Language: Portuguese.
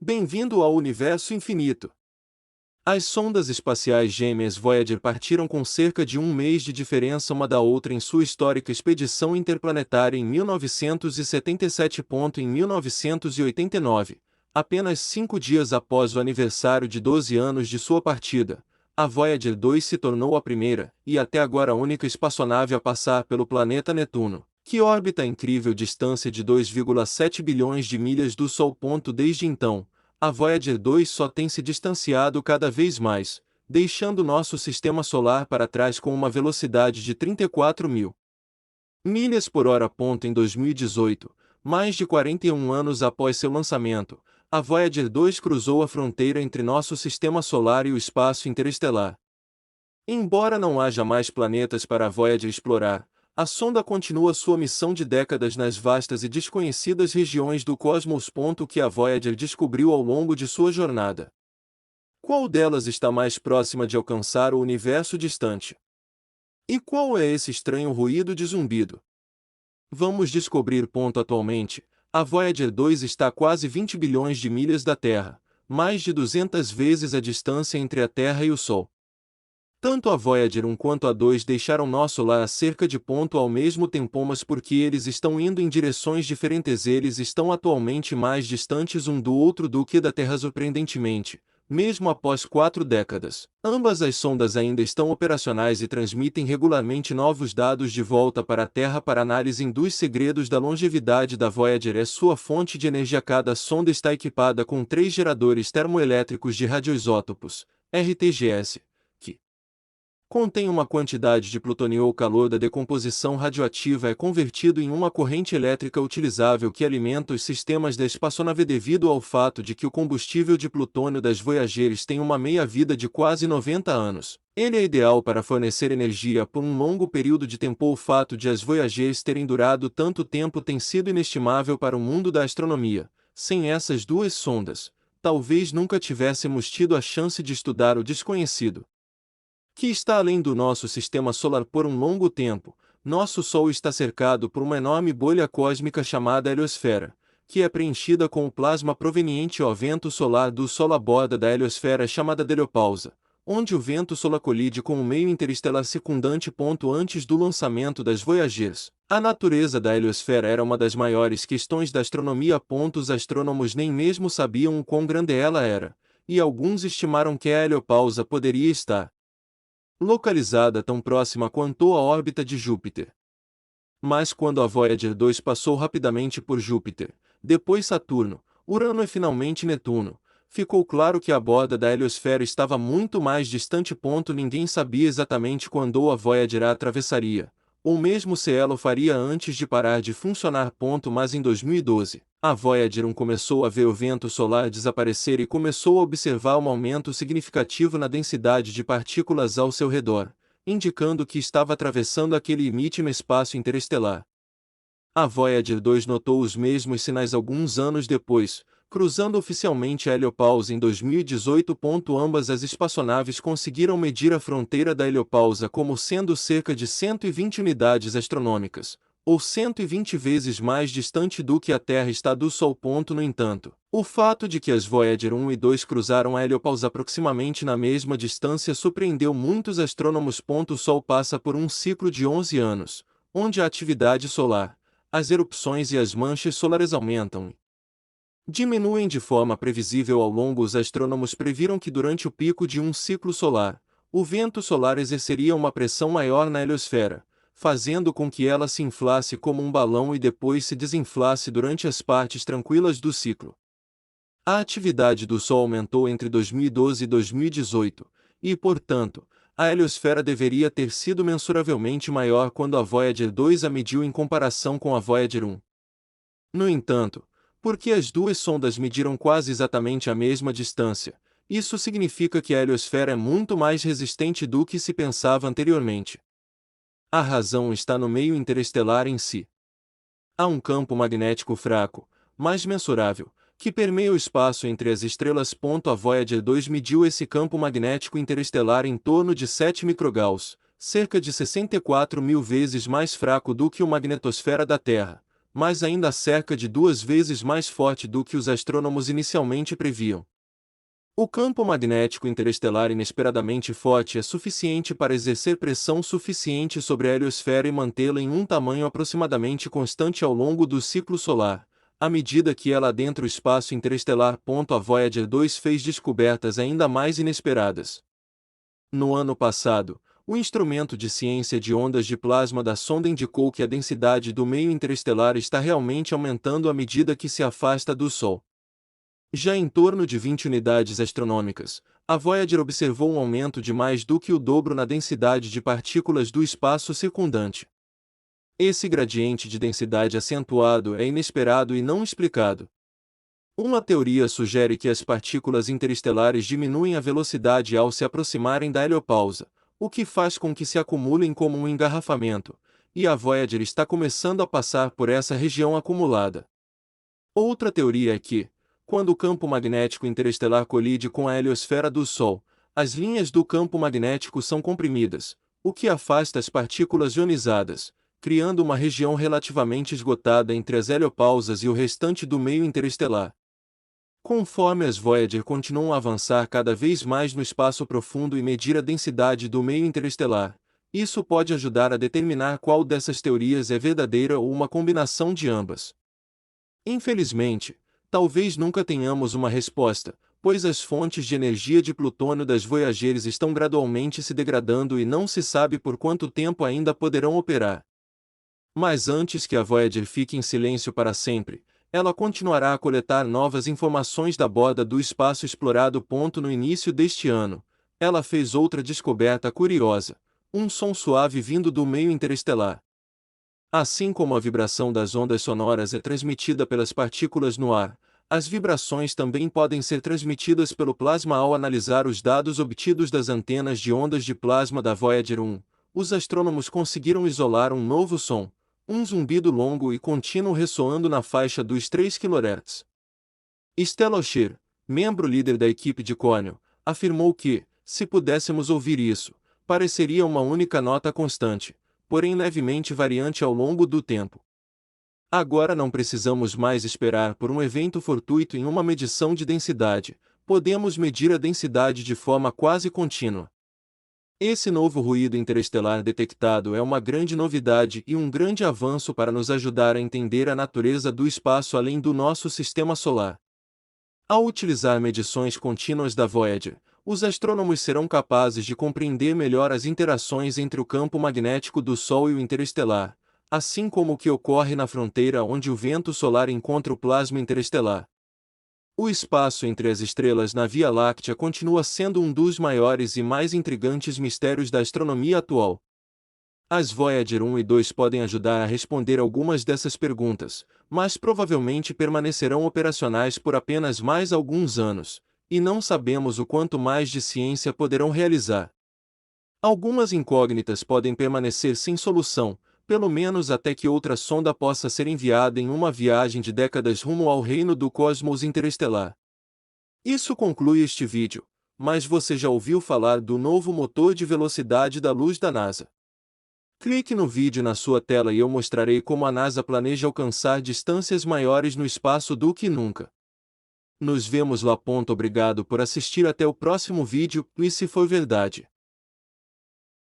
Bem-vindo ao universo infinito. As sondas espaciais gêmeas Voyager partiram com cerca de um mês de diferença uma da outra em sua histórica expedição interplanetária em 1977. Em 1989, apenas 5 dias após o aniversário de 12 anos de sua partida, a Voyager 2 se tornou a primeira, e até agora a única espaçonave a passar pelo planeta Netuno, que orbita a incrível distância de 2,7 bilhões de milhas do Sol. Desde então, a Voyager 2 só tem se distanciado cada vez mais, deixando nosso sistema solar para trás com uma velocidade de 34.000 milhas por hora. Em 2018, mais de 41 anos após seu lançamento, a Voyager 2 cruzou a fronteira entre nosso sistema solar e o espaço interestelar. Embora não haja mais planetas para a Voyager explorar, a sonda continua sua missão de décadas nas vastas e desconhecidas regiões do cosmos. Que a Voyager descobriu ao longo de sua jornada. Qual delas está mais próxima de alcançar o universo distante? E qual é esse estranho ruído de zumbido? Vamos descobrir. Atualmente, a Voyager 2 está a quase 20 bilhões de milhas da Terra, mais de 200 vezes a distância entre a Terra e o Sol. Tanto a Voyager 1 quanto a 2 deixaram nosso lar a cerca de ao mesmo tempo, mas porque eles estão indo em direções diferentes. Eles estão atualmente mais distantes um do outro do que da Terra. Surpreendentemente, mesmo após 4 décadas, ambas as sondas ainda estão operacionais e transmitem regularmente novos dados de volta para a Terra para análise. Um dos segredos da longevidade da Voyager é sua fonte de energia. Cada sonda está equipada com 3 geradores termoelétricos de radioisótopos, RTGS, contém uma quantidade de plutônio ou calor da decomposição radioativa é convertido em uma corrente elétrica utilizável que alimenta os sistemas da espaçonave. Devido ao fato de que o combustível de plutônio das Voyagers tem uma meia-vida de quase 90 anos, ele é ideal para fornecer energia por um longo período de tempo. O fato de as Voyagers terem durado tanto tempo tem sido inestimável para o mundo da astronomia. Sem essas duas sondas, talvez nunca tivéssemos tido a chance de estudar o desconhecido, que está além do nosso sistema solar. Por um longo tempo, nosso Sol está cercado por uma enorme bolha cósmica chamada heliosfera, que é preenchida com o plasma proveniente do vento solar do Sol. A borda da heliosfera é chamada de heliopausa, onde o vento solar colide com o meio interestelar circundante. Antes do lançamento das Voyagers, a natureza da heliosfera era uma das maiores questões da astronomia. Os astrônomos nem mesmo sabiam o quão grande ela era, e alguns estimaram que a heliopausa poderia estar localizada tão próxima quanto a órbita de Júpiter. Mas quando a Voyager 2 passou rapidamente por Júpiter, depois Saturno, Urano e finalmente Netuno, ficou claro que a borda da heliosfera estava muito mais distante. Ninguém sabia exatamente quando a Voyager a atravessaria, ou mesmo se ela o faria antes de parar de funcionar. Mas em 2012, a Voyager 1 começou a ver o vento solar desaparecer e começou a observar um aumento significativo na densidade de partículas ao seu redor, indicando que estava atravessando aquele limite no espaço interestelar. A Voyager 2 notou os mesmos sinais alguns anos depois, cruzando oficialmente a heliopausa em 2018. Ambas as espaçonaves conseguiram medir a fronteira da heliopausa como sendo cerca de 120 unidades astronômicas, ou 120 vezes mais distante do que a Terra está do Sol. No entanto, o fato de que as Voyager 1 e 2 cruzaram a heliopausa aproximadamente na mesma distância surpreendeu muitos astrônomos. O Sol passa por um ciclo de 11 anos, onde a atividade solar, as erupções e as manchas solares aumentam e diminuem de forma previsível ao longo. Os astrônomos previram que durante o pico de um ciclo solar, o vento solar exerceria uma pressão maior na heliosfera, fazendo com que ela se inflasse como um balão e depois se desinflasse durante as partes tranquilas do ciclo. A atividade do Sol aumentou entre 2012 e 2018, e, portanto, a heliosfera deveria ter sido mensuravelmente maior quando a Voyager 2 a mediu em comparação com a Voyager 1. No entanto, porque as duas sondas mediram quase exatamente a mesma distância, isso significa que a heliosfera é muito mais resistente do que se pensava anteriormente. A razão está no meio interestelar em si. Há um campo magnético fraco, mas mensurável, que permeia o espaço entre as estrelas. A Voyager 2 mediu esse campo magnético interestelar em torno de 7 microgauss, cerca de 64.000 vezes mais fraco do que a magnetosfera da Terra, mas ainda cerca de 2 vezes mais forte do que os astrônomos inicialmente previam. O campo magnético interestelar inesperadamente forte é suficiente para exercer pressão suficiente sobre a heliosfera e mantê-la em um tamanho aproximadamente constante ao longo do ciclo solar, à medida que ela adentra o espaço interestelar. A Voyager 2 fez descobertas ainda mais inesperadas. No ano passado, o instrumento de ciência de ondas de plasma da sonda indicou que a densidade do meio interestelar está realmente aumentando à medida que se afasta do Sol. Já em torno de 20 unidades astronômicas, a Voyager observou um aumento de mais do que o dobro na densidade de partículas do espaço circundante. Esse gradiente de densidade acentuado é inesperado e não explicado. Uma teoria sugere que as partículas interestelares diminuem a velocidade ao se aproximarem da heliopausa, o que faz com que se acumulem como um engarrafamento, e a Voyager está começando a passar por essa região acumulada. Outra teoria é que, quando o campo magnético interestelar colide com a heliosfera do Sol, as linhas do campo magnético são comprimidas, o que afasta as partículas ionizadas, criando uma região relativamente esgotada entre as heliopausas e o restante do meio interestelar. Conforme as Voyager continuam a avançar cada vez mais no espaço profundo e medir a densidade do meio interestelar, isso pode ajudar a determinar qual dessas teorias é verdadeira ou uma combinação de ambas. Infelizmente, talvez nunca tenhamos uma resposta, pois as fontes de energia de plutônio das Voyagers estão gradualmente se degradando e não se sabe por quanto tempo ainda poderão operar. Mas antes que a Voyager fique em silêncio para sempre, ela continuará a coletar novas informações da borda do espaço explorado. No início deste ano, ela fez outra descoberta curiosa: um som suave vindo do meio interestelar. Assim como a vibração das ondas sonoras é transmitida pelas partículas no ar, as vibrações também podem ser transmitidas pelo plasma. Ao analisar os dados obtidos das antenas de ondas de plasma da Voyager 1, os astrônomos conseguiram isolar um novo som, um zumbido longo e contínuo ressoando na faixa dos 3 kHz. Stella Oshir, membro líder da equipe de Cornell, afirmou que, se pudéssemos ouvir isso, pareceria uma única nota constante, porém levemente variante ao longo do tempo. Agora não precisamos mais esperar por um evento fortuito em uma medição de densidade, podemos medir a densidade de forma quase contínua. Esse novo ruído interestelar detectado é uma grande novidade e um grande avanço para nos ajudar a entender a natureza do espaço além do nosso sistema solar. Ao utilizar medições contínuas da Voyager, os astrônomos serão capazes de compreender melhor as interações entre o campo magnético do Sol e o interestelar, assim como o que ocorre na fronteira onde o vento solar encontra o plasma interestelar. O espaço entre as estrelas na Via Láctea continua sendo um dos maiores e mais intrigantes mistérios da astronomia atual. As Voyager 1 e 2 podem ajudar a responder algumas dessas perguntas, mas provavelmente permanecerão operacionais por apenas mais alguns anos, e não sabemos o quanto mais de ciência poderão realizar. Algumas incógnitas podem permanecer sem solução, pelo menos até que outra sonda possa ser enviada em uma viagem de décadas rumo ao reino do cosmos interestelar. Isso conclui este vídeo, mas você já ouviu falar do novo motor de velocidade da luz da NASA? Clique no vídeo na sua tela e eu mostrarei como a NASA planeja alcançar distâncias maiores no espaço do que nunca. Nos vemos lá. Obrigado por assistir até o próximo vídeo, e se for verdade.